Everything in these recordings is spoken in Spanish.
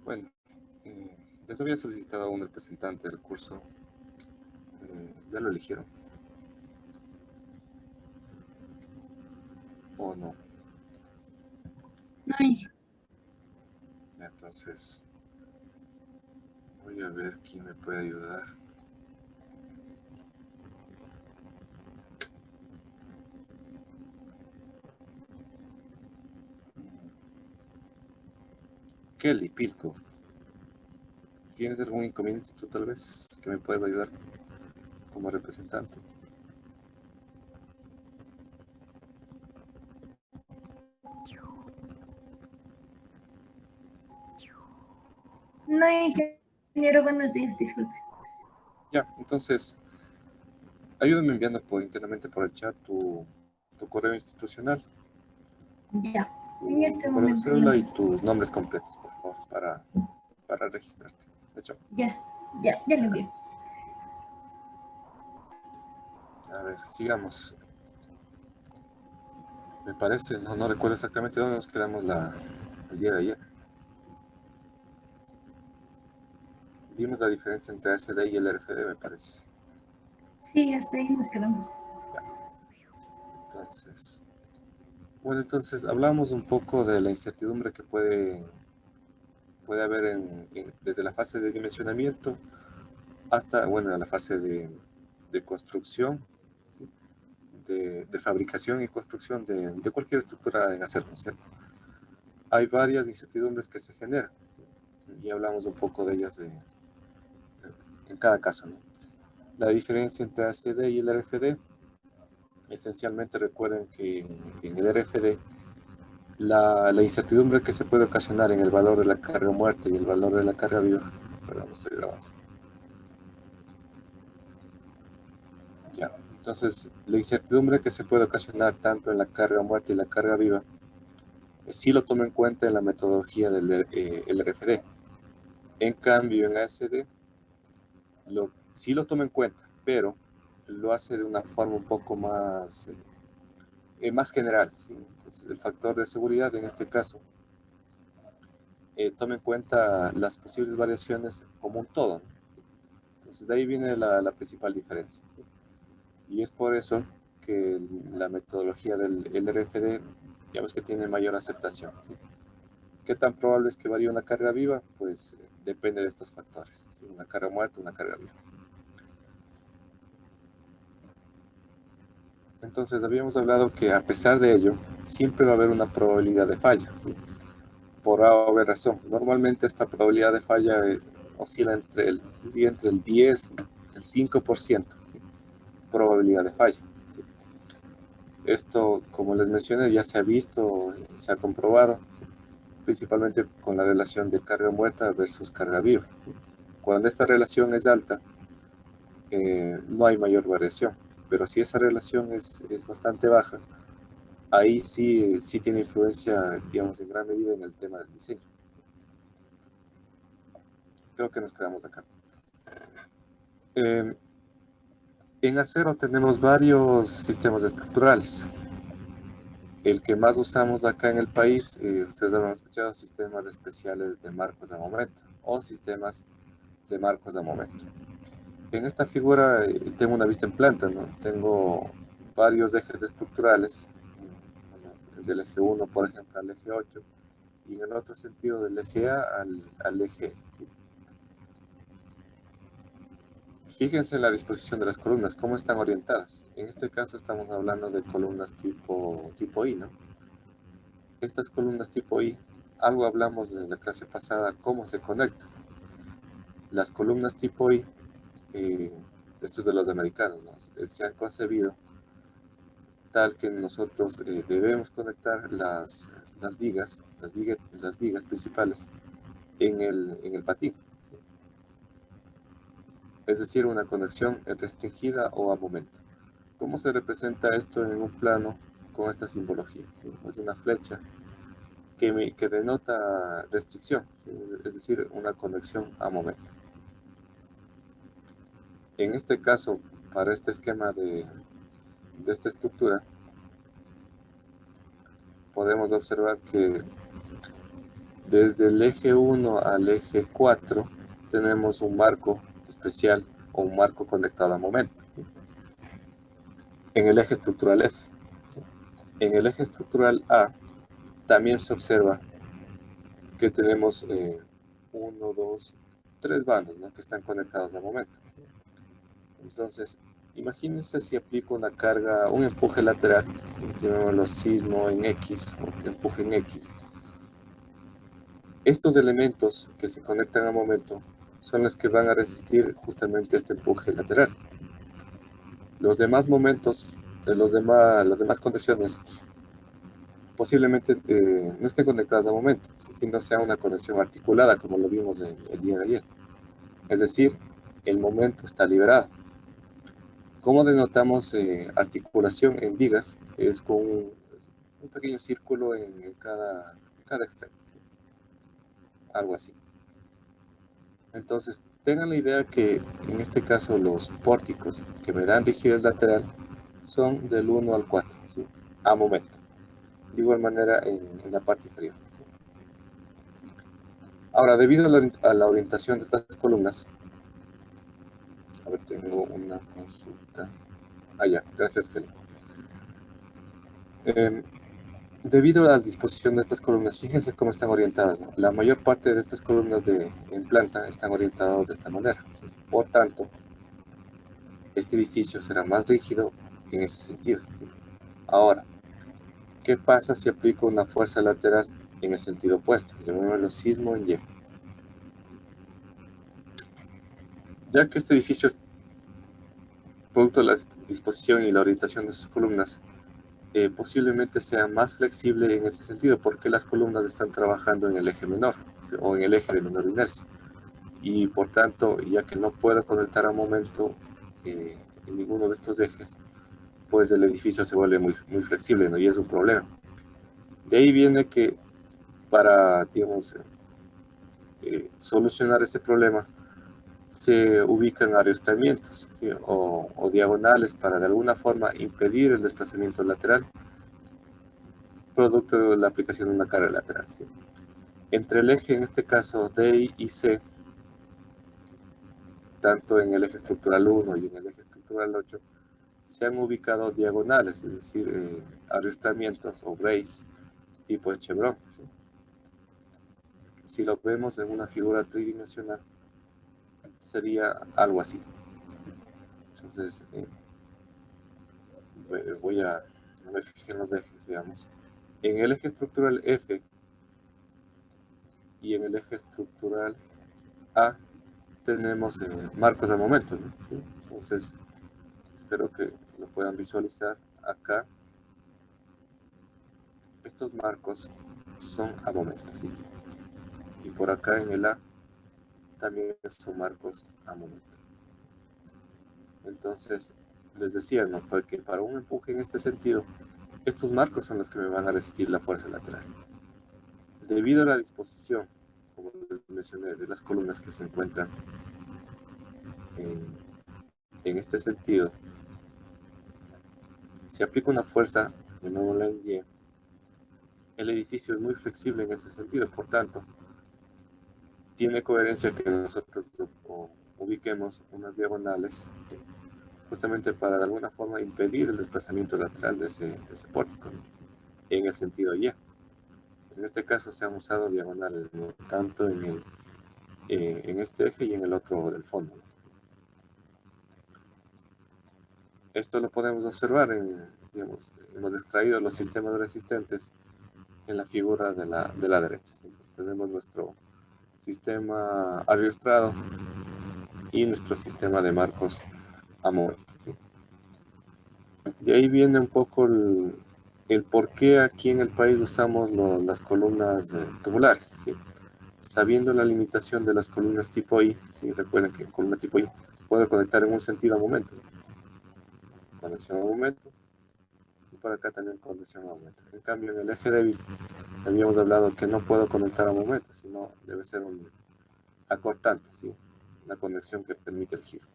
Bueno, les había solicitado a un representante del curso. ¿Ya lo eligieron? ¿O no? No hay. Entonces, voy a ver quién me puede ayudar. Kelly Pilco. ¿Tienes algún inconveniente tú tal vez que me puedas ayudar como representante? No hay, ingeniero. Buenos días, disculpe. Ya, entonces, ayúdame enviando internamente por el chat tu correo institucional, Ya. En este tu número de momento lo cédula y envío. tus nombres completos, por favor, para registrarte. De hecho, Ya lo envío. gracias. A ver, sigamos. Me parece, no recuerdo exactamente dónde nos quedamos el día de ayer. Vimos la diferencia entre ASD y el RFD, me parece. Sí, hasta ahí nos quedamos. Ya. Entonces hablamos un poco de la incertidumbre que puede haber desde la fase de dimensionamiento hasta, bueno, la fase de construcción, ¿sí? De fabricación y construcción de cualquier estructura en acero, ¿no es cierto? Hay varias incertidumbres que se generan y hablamos un poco de ellas en cada caso, ¿no? La diferencia entre ACD y el RFD, esencialmente recuerden que en el RFD la incertidumbre que se puede ocasionar en el valor de la carga muerta y el valor de la carga viva, perdón, estoy grabando. Ya. Entonces, la incertidumbre que se puede ocasionar tanto en la carga muerta y la carga viva, sí lo toma en cuenta en la metodología del RFD. En cambio, en ASD, sí lo toma en cuenta, pero lo hace de una forma un poco más general, ¿sí? Entonces, el factor de seguridad en este caso toma en cuenta las posibles variaciones como un todo, ¿no? Entonces, de ahí viene la principal diferencia. Y es por eso que la metodología del RFD, digamos que tiene mayor aceptación, ¿sí? ¿Qué tan probable es que varíe una carga viva? Pues depende de estos factores, ¿sí? Una carga muerta, una carga viva. Entonces, habíamos hablado que a pesar de ello, siempre va a haber una probabilidad de falla, ¿sí? Por A o B razón. Normalmente esta probabilidad de falla oscila entre el 10 y el 5%, ¿sí? Probabilidad de falla. Esto, como les mencioné, ya se ha visto, se ha comprobado, principalmente con la relación de carga muerta versus carga viva. Cuando esta relación es alta, no hay mayor variación, pero si esa relación es bastante baja, ahí sí tiene influencia, digamos, en gran medida en el tema del diseño. Creo que nos quedamos acá. En acero tenemos varios sistemas estructurales. El que más usamos acá en el país, ustedes habrán escuchado sistemas especiales de marcos de momento o sistemas de marcos de momento. En esta figura tengo una vista en planta, ¿no? Tengo varios ejes estructurales, del eje 1, por ejemplo, al eje 8, y en el otro sentido del eje A al eje F, ¿sí? Fíjense en la disposición de las columnas, cómo están orientadas. En este caso estamos hablando de columnas tipo I, ¿no? Estas columnas tipo I, algo hablamos de la clase pasada, cómo se conectan. Las columnas tipo I, esto es de los americanos, ¿no? Se han concebido tal que nosotros debemos conectar las vigas principales en el patín, ¿sí? Es decir, una conexión restringida o a momento. ¿Cómo se representa esto en un plano con esta simbología? ¿Sí? Es una flecha que denota restricción, ¿sí? Es decir, una conexión a momento. En este caso, para este esquema de esta estructura, podemos observar que desde el eje 1 al eje 4 tenemos un marco especial o un marco conectado a momento. En el eje estructural F. En el eje estructural A también se observa que tenemos 1, 2, 3 bandos, ¿no?, que están conectados a momento. Entonces, imagínense si aplico una carga, un empuje lateral, llamémoslo sismo en X o empuje en X. Estos elementos que se conectan a momento son los que van a resistir justamente este empuje lateral. Los demás momentos, las demás conexiones, posiblemente no estén conectadas a momento, sino sea una conexión articulada, como lo vimos el día de ayer. Es decir, el momento está liberado. ¿Cómo denotamos articulación en vigas? Es con un pequeño círculo en cada extremo, algo así. Entonces, tengan la idea que en este caso los pórticos que me dan rigidez lateral son del 1 al 4, ¿sí?, a momento. De igual manera en la parte inferior. Ahora, debido a la orientación de estas columnas, a ver, tengo una consulta. Ah, ya, gracias, Kelly. Debido a la disposición de estas columnas, fíjense cómo están orientadas, ¿no? La mayor parte de estas columnas en planta están orientadas de esta manera. Por tanto, este edificio será más rígido en ese sentido. Ahora, ¿qué pasa si aplico una fuerza lateral en el sentido opuesto? Llamémoslo sismo en Y. Ya que este edificio es producto de la disposición y la orientación de sus columnas, posiblemente sea más flexible en ese sentido, porque las columnas están trabajando en el eje menor, o en el eje de menor inercia. Y por tanto, ya que no puedo conectar a momento en ninguno de estos ejes, pues el edificio se vuelve muy flexible, ¿no? Y es un problema. De ahí viene que para, digamos, solucionar ese problema, se ubican ariostramientos, ¿sí?, o diagonales para de alguna forma impedir el desplazamiento lateral producto de la aplicación de una carga lateral, ¿sí? Entre el eje, en este caso D y C, tanto en el eje estructural 1 y en el eje estructural 8, se han ubicado diagonales, es decir, ariostramientos o brace tipo de chevron, ¿sí? Si lo vemos en una figura tridimensional, sería algo así. Entonces, no me fijé en los ejes, veamos. En el eje estructural F y en el eje estructural A tenemos marcos de momento, ¿no? ¿Sí? Entonces, espero que lo puedan visualizar acá. Estos marcos son a momento, ¿sí? Y por acá en el A también son marcos a momento. Entonces, les decía, ¿no?, porque para un empuje en este sentido, estos marcos son los que me van a resistir la fuerza lateral. Debido a la disposición, como les mencioné, de las columnas que se encuentran en este sentido, si aplico una fuerza, llamémosla en Y, el edificio es muy flexible en ese sentido, por tanto, tiene coherencia que nosotros ubiquemos unas diagonales justamente para de alguna forma impedir el desplazamiento lateral de ese pórtico, ¿no?, en el sentido Y. En este caso se han usado diagonales, ¿no?, tanto en este eje y en el otro del fondo. Esto lo podemos observar digamos, hemos extraído los sistemas resistentes en la figura de la derecha. Entonces tenemos nuestro sistema ariostrado y nuestro sistema de marcos a momento. De ahí viene un poco el por qué aquí en el país usamos las columnas tubulares, ¿sí? Sabiendo la limitación de las columnas tipo I, ¿sí? Recuerden que en columna tipo I puedo conectar en un sentido a momento, conexión a momento, y por acá también conexión a momento. En cambio, en el eje débil habíamos hablado que no puedo conectar a momento, sino debe ser un acortante, ¿sí?, una conexión que permite el giro.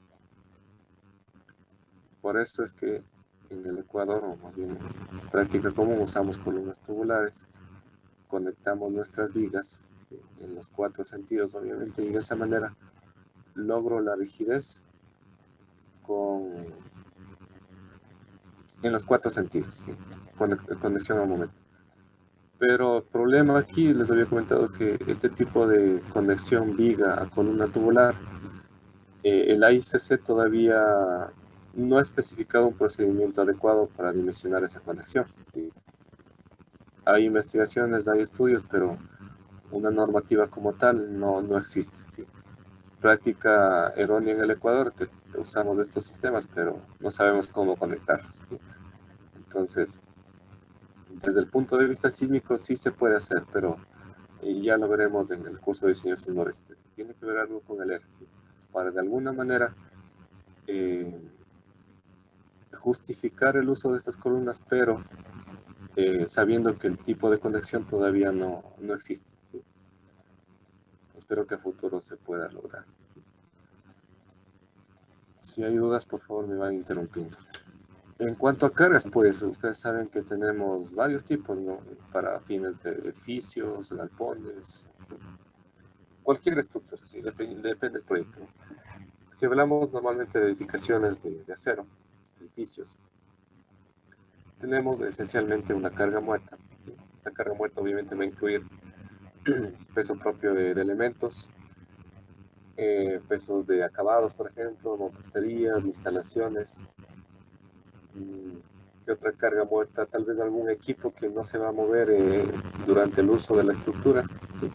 Por eso es que en el Ecuador, o más bien en práctica común, usamos columnas tubulares, conectamos nuestras vigas en los 4 sentidos, obviamente, y de esa manera logro la rigidez en los 4 sentidos, ¿sí? Conexión al momento. Pero el problema aquí, les había comentado que este tipo de conexión viga a columna tubular, el AICC todavía no ha especificado un procedimiento adecuado para dimensionar esa conexión, ¿sí? Hay investigaciones, hay estudios, pero una normativa como tal no existe, ¿sí? Práctica errónea en el Ecuador, que usamos estos sistemas, pero no sabemos cómo conectarlos, ¿sí? Entonces, desde el punto de vista sísmico sí se puede hacer, pero ya lo veremos en el curso de diseño sísmico. Tiene que ver algo con el ERG, ¿sí? Para de alguna manera eh, justificar el uso de estas columnas, pero sabiendo que el tipo de conexión todavía no existe, ¿sí? Espero que a futuro se pueda lograr. Si hay dudas, por favor, me van interrumpiendo. En cuanto a cargas, pues ustedes saben que tenemos varios tipos, ¿no? Para fines de edificios, galpones, cualquier estructura, sí, depende del proyecto, ¿no? Si hablamos normalmente de edificaciones de acero, edificios, tenemos esencialmente una carga muerta, ¿sí? Esta carga muerta obviamente va a incluir peso propio de elementos, pesos de acabados, por ejemplo, mamposterías, instalaciones. ¿Qué otra carga muerta? Tal vez algún equipo que no se va a mover durante el uso de la estructura, ¿sí?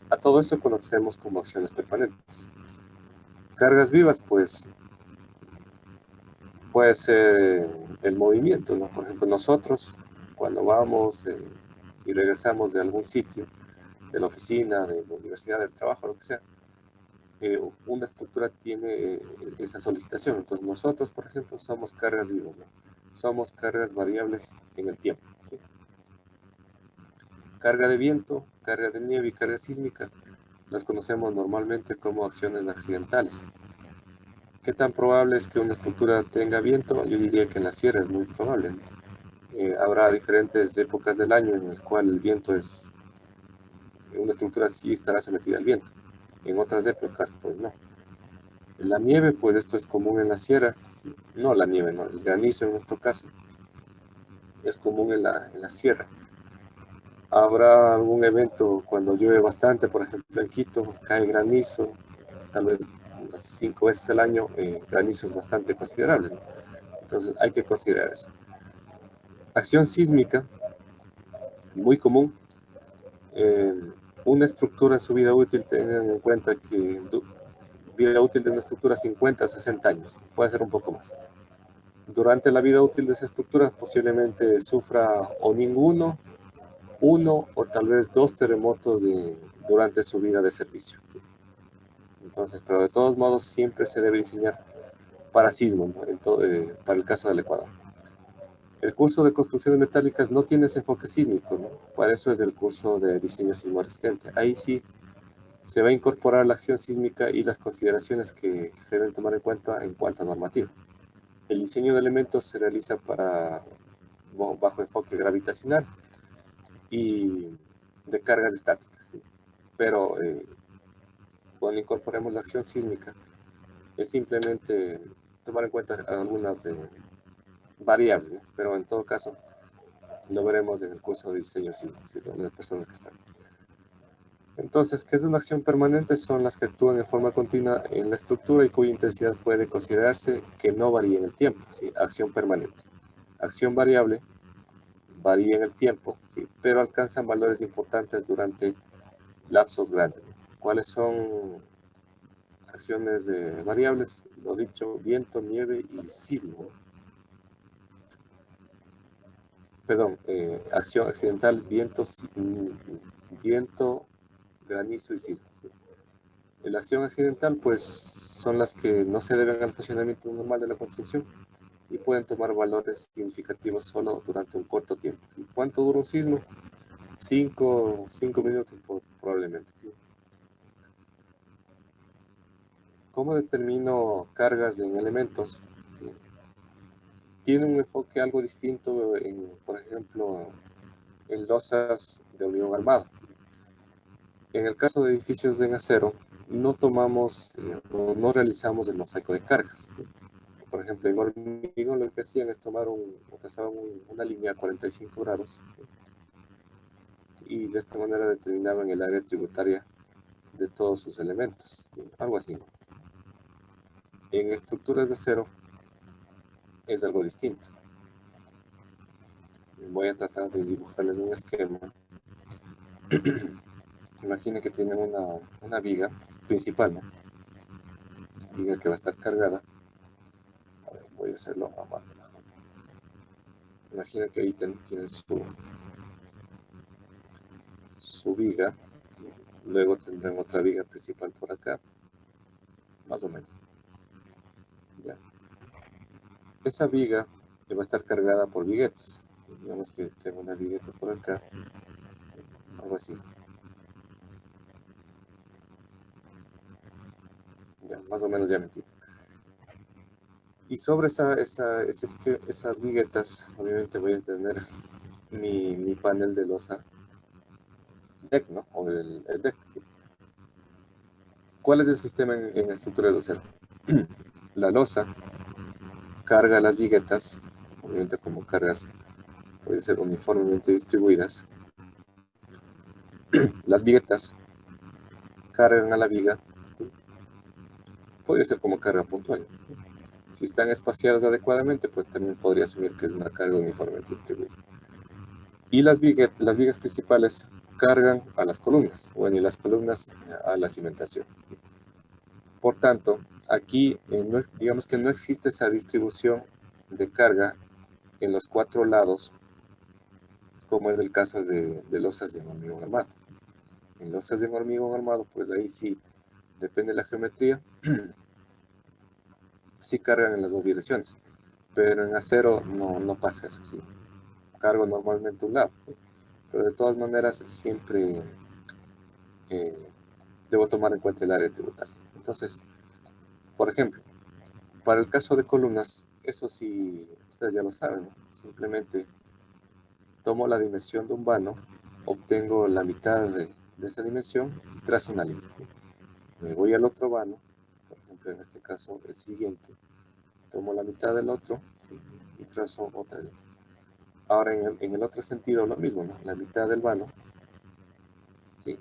A todo eso conocemos como acciones permanentes. Cargas vivas, pues puede ser el movimiento, ¿no? Por ejemplo, nosotros cuando vamos y regresamos de algún sitio, de la oficina, de la universidad, del trabajo, lo que sea, una estructura tiene esa solicitación. Entonces nosotros, por ejemplo, somos cargas vivas, ¿no? Somos cargas variables en el tiempo, ¿sí? Carga de viento, carga de nieve y carga sísmica las conocemos normalmente como acciones accidentales. ¿Qué tan probable es que una estructura tenga viento? Yo diría que en la sierra es muy probable, ¿no? Habrá diferentes épocas del año en el cual el viento una estructura sí estará sometida al viento. En otras épocas, pues no. La nieve, pues esto es común en la sierra. No la nieve, no, el granizo en nuestro caso es común en la sierra. Habrá algún evento cuando llueve bastante, por ejemplo en Quito, cae granizo, tal vez unas 5 veces al año, granizos bastante considerables, ¿no? Entonces hay que considerar eso. Acción sísmica, muy común. Eh, una estructura en su vida útil, tengan en cuenta que vida útil de una estructura 50 a 60 años, puede ser un poco más. Durante la vida útil de esa estructura posiblemente sufra o ninguno, uno o tal vez 2 terremotos durante su vida de servicio. Entonces, pero de todos modos siempre se debe diseñar para sismo, ¿no? Para el caso del Ecuador. El curso de construcciones metálicas no tiene ese enfoque sísmico, ¿no? Para eso es el curso de diseño sismo resistente. Ahí sí se va a incorporar la acción sísmica y las consideraciones que se deben tomar en cuanto a normativa. El diseño de elementos se realiza bajo enfoque gravitacional y de cargas estáticas, ¿sí? Pero cuando incorporemos la acción sísmica, es simplemente tomar en cuenta algunas variables, ¿no? Pero en todo caso, lo veremos en el curso de diseño sísmico, ¿sí? Las personas que están. Entonces, ¿qué es una acción permanente? Son las que actúan en forma continua en la estructura y cuya intensidad puede considerarse que no varía en el tiempo, ¿sí? Acción permanente. Acción variable varía en el tiempo, ¿sí? Pero alcanzan valores importantes durante lapsos grandes, ¿no? ¿Cuáles son acciones variables? Lo dicho, viento, nieve y sismo. Perdón, acción accidental, viento, granizo y sismo, ¿sí? La acción accidental, pues, son las que no se deben al funcionamiento normal de la construcción y pueden tomar valores significativos solo durante un corto tiempo. ¿Y cuánto dura un sismo? 5 minutos probablemente, ¿sí? ¿Cómo determino cargas en elementos? Tiene un enfoque algo distinto por ejemplo, en losas de hormigón armado. En el caso de edificios en acero, no tomamos, no realizamos el mosaico de cargas. Por ejemplo, en hormigón lo que hacían es tomar trazaban una línea a 45 grados y de esta manera determinaban el área tributaria de todos sus elementos, algo así. En estructuras de acero es algo distinto. Voy a tratar de dibujarles un esquema. Imaginen que tienen una viga principal, ¿no? Viga que va a estar cargada. A ver, voy a hacerlo a mano. Imaginen que ahí tienen su viga. Luego tendrán otra viga principal por acá. Más o menos. ¿Ya? Esa viga va a estar cargada por viguetas. Digamos que tengo una vigueta por acá. Algo así. Ya, más o menos ya me entiendo. Y sobre esas viguetas, obviamente voy a tener mi panel de losa deck, ¿no? O el deck. ¿Sí? ¿Cuál es el sistema en estructuras de acero? La losa carga las viguetas, obviamente como cargas pueden ser uniformemente distribuidas. Las viguetas cargan a la viga, ¿sí? Puede ser como carga puntual. Si están espaciadas adecuadamente, pues también podría asumir que es una carga uniformemente distribuida. Y las vigas principales cargan a las columnas, bueno, y las columnas a la cimentación. Por tanto, aquí digamos que no existe esa distribución de carga en los cuatro lados, como es el caso de losas de hormigón armado. En losas de hormigón armado, pues ahí sí, depende de la geometría, sí cargan en las dos direcciones, pero en acero no pasa eso, ¿sí? Cargo normalmente un lado, pero de todas maneras siempre eh, debo tomar en cuenta el área tributaria. Entonces, por ejemplo, para el caso de columnas, eso sí, ustedes ya lo saben, ¿no? Simplemente tomo la dimensión de un vano, obtengo la mitad de esa dimensión y trazo una línea. Me voy al otro vano, por ejemplo en este caso el siguiente, tomo la mitad del otro, ¿sí? Y trazo otra línea. Ahora en el otro sentido lo mismo, ¿no? La mitad del vano, ¿sí?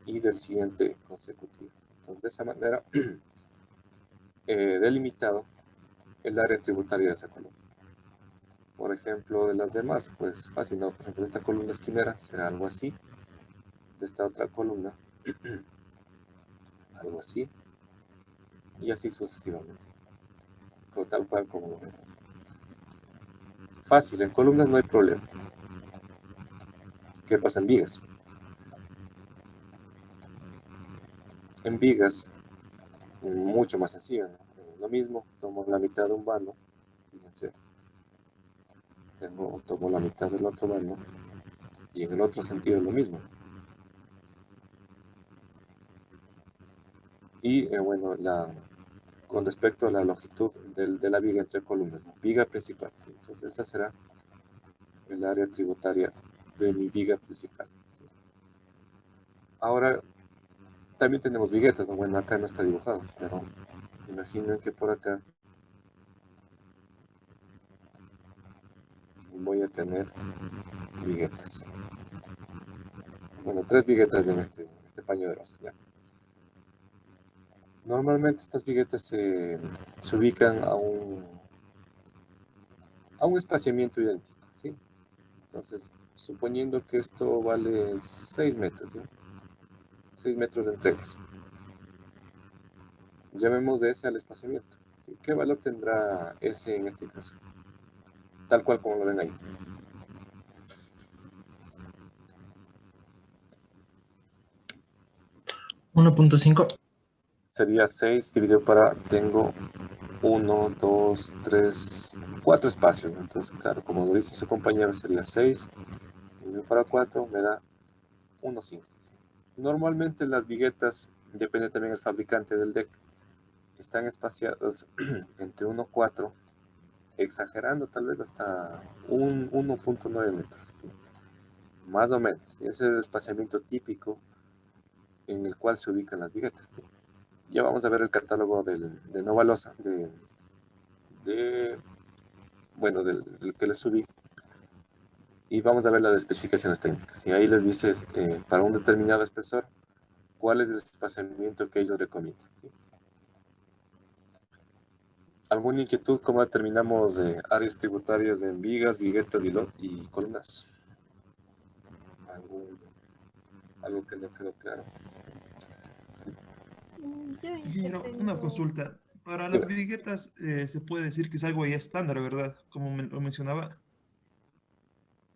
Y del siguiente consecutivo. Entonces de esa manera delimitado el área tributaria de esa columna. Por ejemplo, de las demás, pues fácil, ¿no? Por ejemplo, esta columna esquinera será algo así, de esta otra columna, algo así, y así sucesivamente. Pero tal cual como lo ven. Fácil, en columnas no hay problema. ¿Qué pasa en vigas? En vigas, mucho más sencillo, ¿no? Lo mismo, tomo la mitad de un vano, fíjense, tomo la mitad del otro vano, y en el otro sentido lo mismo. Y bueno, con respecto a la longitud de la viga entre columnas, ¿no? Viga principal, ¿sí? Entonces esa será el área tributaria de mi viga principal. Ahora, también tenemos viguetas, ¿no? Bueno, acá no está dibujado, pero imaginen que por acá voy a tener viguetas. Bueno, tres viguetas en este paño de rosa, ¿ya? Normalmente estas viguetas se ubican a un espaciamiento idéntico, ¿sí? Entonces, suponiendo que esto vale 6 metros, ¿sí? 6 metros de entregas. Llamemos de ese al espaciamiento. ¿Sí? ¿Qué valor tendrá ese en este caso? Tal cual como lo ven ahí. 1.5. Sería 6 dividido tengo 1, 2, 3, 4 espacios. Entonces, claro, como lo dice su compañero, sería 6 dividido para 4, me da 1,5. Normalmente las viguetas, depende también del fabricante del deck, están espaciadas entre 1,4, exagerando tal vez hasta 1,9 metros. ¿Sí? Más o menos. Ese es el espaciamiento típico en el cual se ubican las viguetas. Ya vamos a ver el catálogo de Nova Losa, del que les subí, y vamos a ver las especificaciones técnicas. Y ahí les dices, para un determinado espesor, cuál es el espaciamiento que ellos recomiendan, ¿sí? ¿Alguna inquietud? ¿Cómo determinamos áreas tributarias en vigas, viguetas y columnas? ¿Algo que no quedó claro? Yo que Ingeniero, una tengo. consulta. Para las Dime. viguetas se puede decir que es algo ya estándar, ¿verdad? Como lo mencionaba.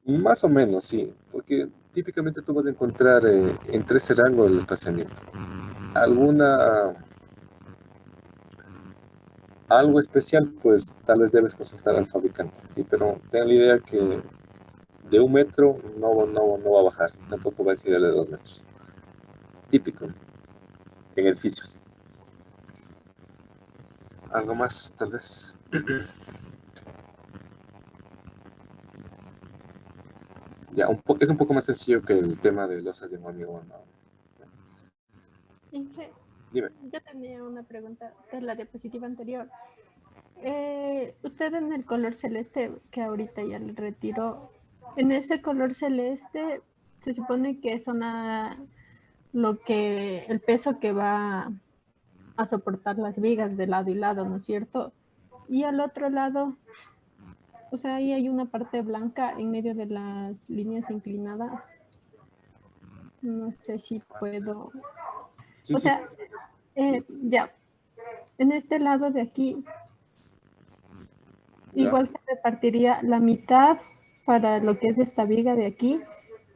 Más o menos, sí, porque típicamente tú vas a encontrar entre ese rango el espaciamiento. Alguna, algo especial, pues tal vez debes consultar al fabricante, sí, pero ten la idea que de 1 metro no va a bajar, tampoco va a ser de 2 metros. Típico, ¿no? En edificios. Algo más, tal vez. Ya, es un poco más sencillo que el tema de losas de hormigón, ¿no? Inge, Dime. yo tenía una pregunta de la diapositiva anterior. Usted en el color celeste, que ahorita ya le retiró, en ese color celeste se supone que es el peso que va a soportar las vigas de lado y lado, ¿no es cierto? Y al otro lado, o sea, ahí hay una parte blanca en medio de las líneas inclinadas. No sé si puedo. Sí, O sí. sea, ya, en este lado de aquí, Ya. igual se repartiría la mitad para lo que es esta viga de aquí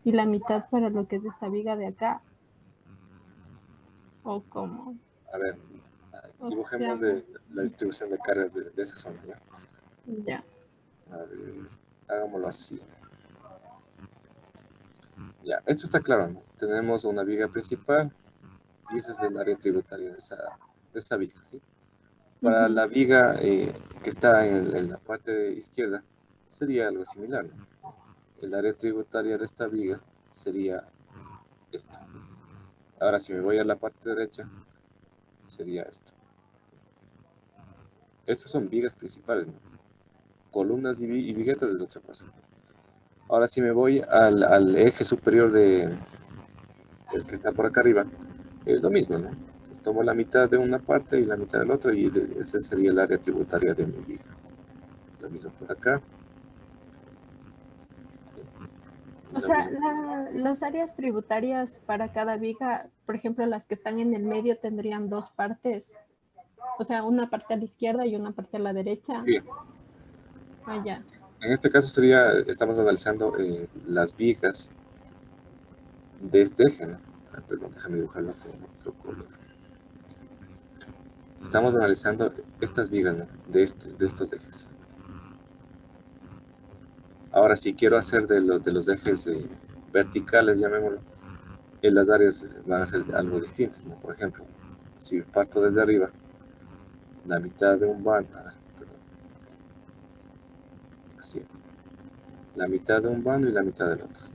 y la mitad para lo que es esta viga de acá. O como, A ver, o sea, dibujemos la distribución de cargas de esa zona, ¿ya? ya. A ver, hagámoslo así. Ya, esto está claro, ¿no? Tenemos una viga principal y ese es el área tributaria de esa viga, ¿sí? Para Ujú. la viga que está en la parte izquierda, sería algo similar, ¿no? El área tributaria de esta viga sería esto. Ahora, si me voy a la parte derecha, sería esto. Estos son vigas principales, ¿no? Columnas y viguetas es otra cosa. Ahora, si me voy al eje superior el que está por acá arriba, es lo mismo, ¿no? Entonces, tomo la mitad de una parte y la mitad de la otra y ese sería el área tributaria de mi viga. Lo mismo por acá. O Lo sea, mismo. las áreas tributarias para cada viga, por ejemplo, las que están en el medio tendrían dos partes. O sea, una parte a la izquierda y una parte a la derecha. Sí, Ah, ya. en este caso estamos analizando las vigas de este eje, ¿no? Ah, perdón, déjame dibujarlo con otro color. Estamos analizando estas vigas, ¿no? De estos ejes. Ahora, si quiero hacer de los ejes verticales, llamémoslo, las áreas van a ser algo distintas, ¿no? Por ejemplo, si parto desde arriba, la mitad de un vano, así, la mitad de un vano y la mitad del otro, ¿sí?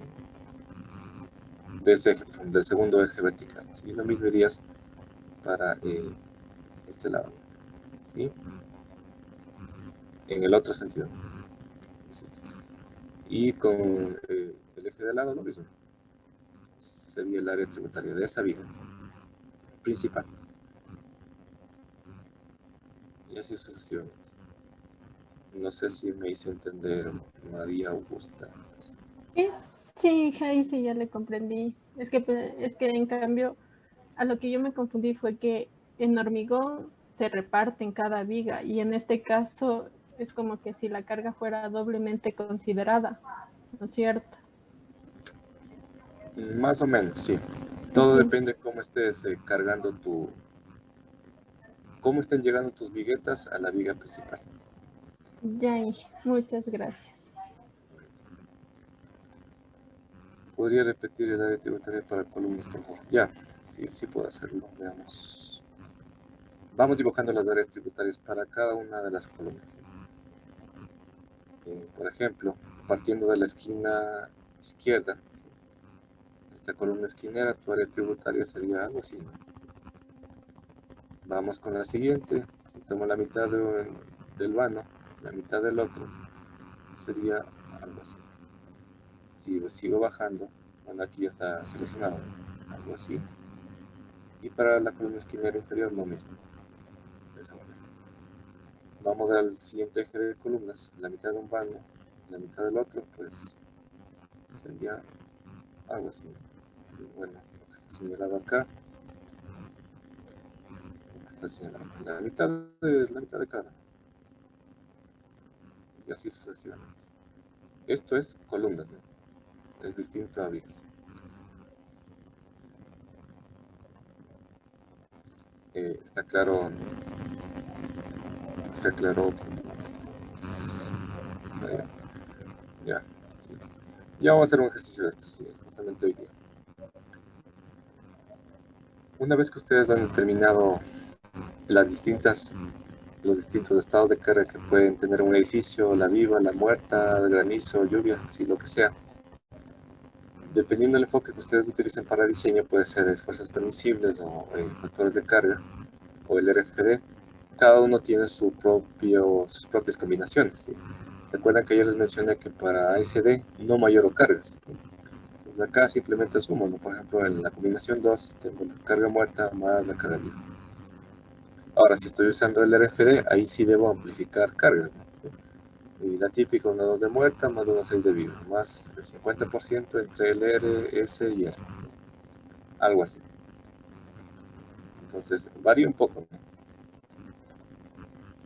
De ese eje, del segundo eje vertical, ¿sí? Lo mismo dirías para este lado, ¿sí? En el otro sentido, ¿sí? Y con el eje de lado lo mismo, sería el área tributaria de esa viga principal, y así sucesivamente. No sé si me hice entender, María Augusta. Sí, sí, ahí sí ya le comprendí. Es que en cambio, a lo que yo me confundí fue que en hormigón se reparte en cada viga y en este caso es como que si la carga fuera doblemente considerada, ¿no es cierto? Más o menos, sí. Todo Ujú. depende cómo estés cargando cómo estén llegando tus viguetas a la viga principal. Ya, Inge, muchas gracias. ¿Podría repetir el área tributaria para columnas, por favor? Ya, sí, sí puedo hacerlo. Veamos. Vamos dibujando las áreas tributarias para cada una de las columnas. Por ejemplo, partiendo de la esquina izquierda, ¿sí? esta columna esquinera, tu área tributaria sería algo así, ¿no? Vamos con la siguiente. Si tomo la mitad del vano, la mitad del otro, sería algo así. Si sigo bajando, bueno, aquí ya está seleccionado, algo así. Y para la columna esquinera inferior, lo mismo. De esa manera. Vamos al siguiente eje de columnas, la mitad de un vano, la mitad del otro, pues sería algo así. Y bueno, lo que está señalado acá, lo que está señalado, la mitad de cada. Y así sucesivamente. Esto es columnas, ¿no? Es distinto a vigas. Está claro. Se aclaró. Ya, sí. Ya vamos a hacer un ejercicio de esto, sí, justamente hoy día. Una vez que ustedes han determinado los distintos estados de carga que pueden tener un edificio, la viva, la muerta, el granizo, lluvia, sí, lo que sea, dependiendo del enfoque que ustedes utilicen para diseño, puede ser esfuerzos permisibles o factores de carga, o el RFD. Cada uno tiene sus propias combinaciones, ¿sí? ¿Se acuerdan que yo les mencioné que para ASD no mayoro cargas? Entonces acá simplemente sumo, ¿no? Por ejemplo, en la combinación 2 tengo la carga muerta más la carga viva. Ahora, si estoy usando el RFD, ahí sí debo amplificar cargas, ¿no? Y la típica 1,2 de muerta más 1,6 de viva, más el 50% entre el R, S y R. Algo así. Entonces, varía un poco, ¿no?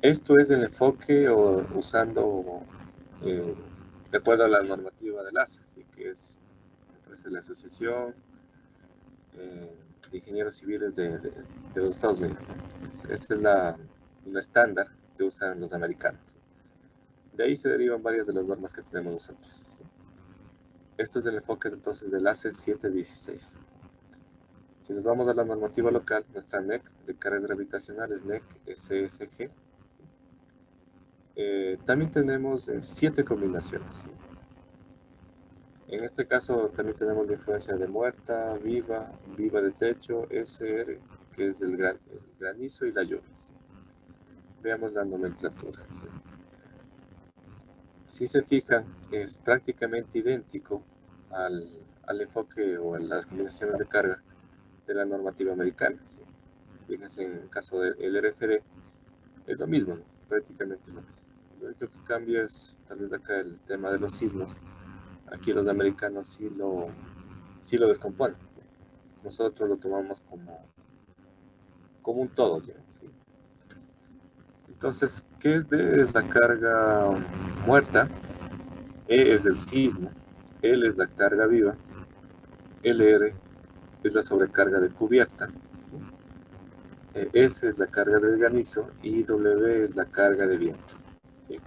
Esto es el enfoque o usando, de acuerdo a la normativa del ACE, ¿sí? Que es la Asociación de Ingenieros Civiles de los Estados Unidos. Entonces, esta es un estándar que usan los americanos. De ahí se derivan varias de las normas que tenemos nosotros. Esto es el enfoque entonces del ACE 716. Si nos vamos a la normativa local, nuestra NEC de cargas gravitacionales, NEC SSG, también tenemos 7 combinaciones. En este caso también tenemos la influencia de muerta, viva, viva de techo, SR, que es el granizo y la lluvia. Veamos la nomenclatura. Si se fijan, es prácticamente idéntico al enfoque o a las combinaciones de carga de la normativa americana. ¿Sí? Fíjense, en el caso del RFD, es lo mismo, ¿no? Prácticamente lo mismo. Lo único que cambia es tal vez acá el tema de los sismos. Aquí los americanos sí lo descomponen. Nosotros lo tomamos como un todo, digamos, ¿sí? Entonces, ¿qué es la carga muerta? E es el sismo, L es la carga viva, LR es la sobrecarga de cubierta, ¿sí? S es la carga del granizo y W es la carga de viento. ¿Sí?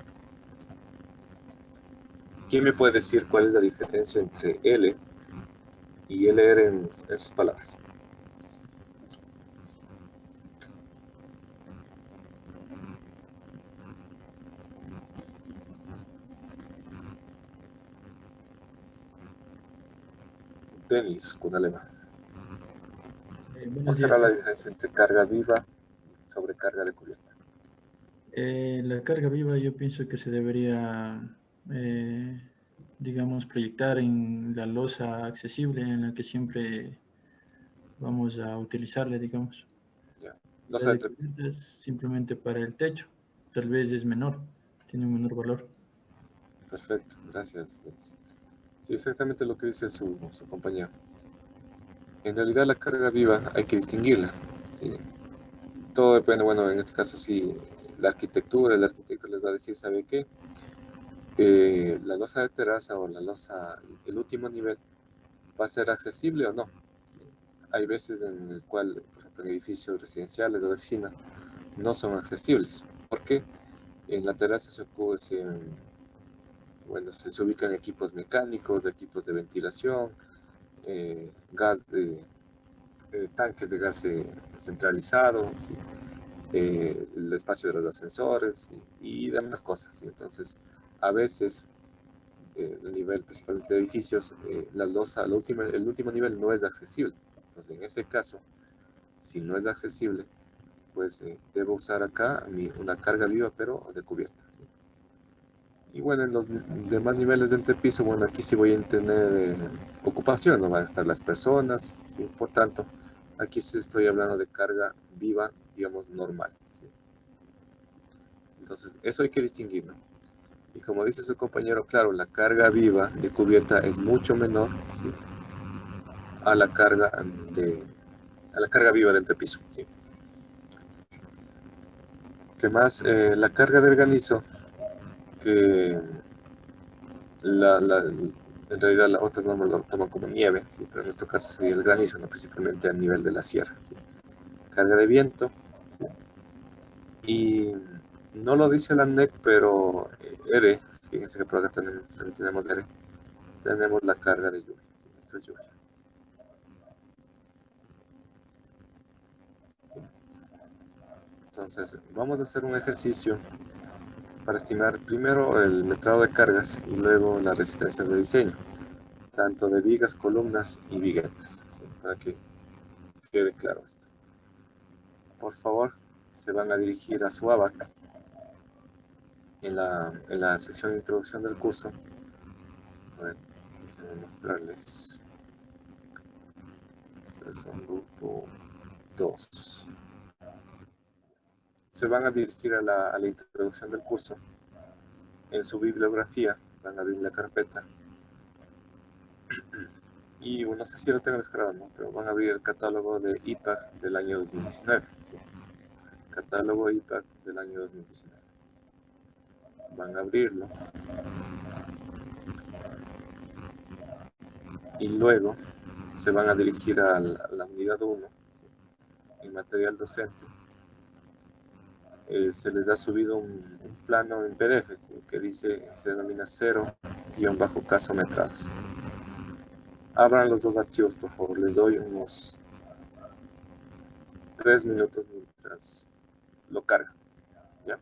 ¿Quién me puede decir cuál es la diferencia entre L y LR en sus palabras? Denis, con alemán. ¿Cuál Buenos será días. la diferencia entre carga viva y sobrecarga de cubierta? La carga viva yo pienso que se debería, digamos, proyectar en la losa accesible en la que siempre vamos a utilizarla, digamos. Ya. La Losa de de tres. cubierta es simplemente para el techo. Tal vez es menor, tiene un menor valor. Perfecto, gracias, Denis. Sí, exactamente lo que dice su compañero. En realidad la carga viva hay que distinguirla. ¿Sí? Todo depende, bueno, en este caso sí, la arquitectura, el arquitecto les va a decir, ¿sabe qué? La losa de terraza o la losa, el último nivel, ¿va a ser accesible o no? Hay veces en el cual, por ejemplo, en edificios residenciales o de oficina, no son accesibles. ¿Por qué? En la terraza se ubican equipos mecánicos, equipos de ventilación, tanques de gas centralizado, ¿sí? El espacio de los ascensores y demás cosas. ¿Sí? Entonces, a veces el nivel principalmente de edificios, la losa, el último nivel no es accesible. Entonces, en ese caso, si no es accesible, pues debo usar acá una carga viva, pero de cubierta. ¿Sí? Y bueno, en los demás niveles de entrepiso, bueno, aquí sí voy a tener ocupación, no van a estar las personas, ¿sí? Por tanto, aquí sí estoy hablando de carga viva, digamos, normal. ¿Sí? Entonces, eso hay que distinguir, ¿no? Y como dice su compañero, claro, la carga viva de cubierta es mucho menor, ¿sí? a la carga viva de entrepiso. ¿Sí? ¿Qué más? La carga del granizo, que en realidad las otras normas lo toman como nieve, ¿sí? Pero en nuestro caso sería el granizo, ¿no? Principalmente a nivel de la sierra. ¿Sí? Carga de viento, ¿sí? Y no lo dice la ANEC, pero ERE, fíjense que por acá también tenemos ERE, tenemos la carga de lluvia. ¿Sí? Esto es lluvia. ¿Sí? Entonces, vamos a hacer un ejercicio para estimar primero el metrado de cargas y luego las resistencias de diseño, tanto de vigas, columnas y viguetas, ¿sí? Para que quede claro esto. Por favor, se van a dirigir a su ABAC en la sección de introducción del curso. A ver, déjenme mostrarles. Ustedes son grupo 2. Se van a dirigir a la introducción del curso. En su bibliografía van a abrir la carpeta. Y no sé si lo tengo descargado, ¿no? Pero van a abrir el catálogo de IPAC del año 2019. ¿Sí? Catálogo IPAC del año 2019. Van a abrirlo. Y luego se van a dirigir a la unidad 1, ¿sí? En material docente. Se les ha subido un plano en PDF, ¿sí? Que dice, se denomina 0-caso metrados. Abran los dos archivos, por favor. Les doy unos 3 minutos mientras lo cargan. ¿Ya?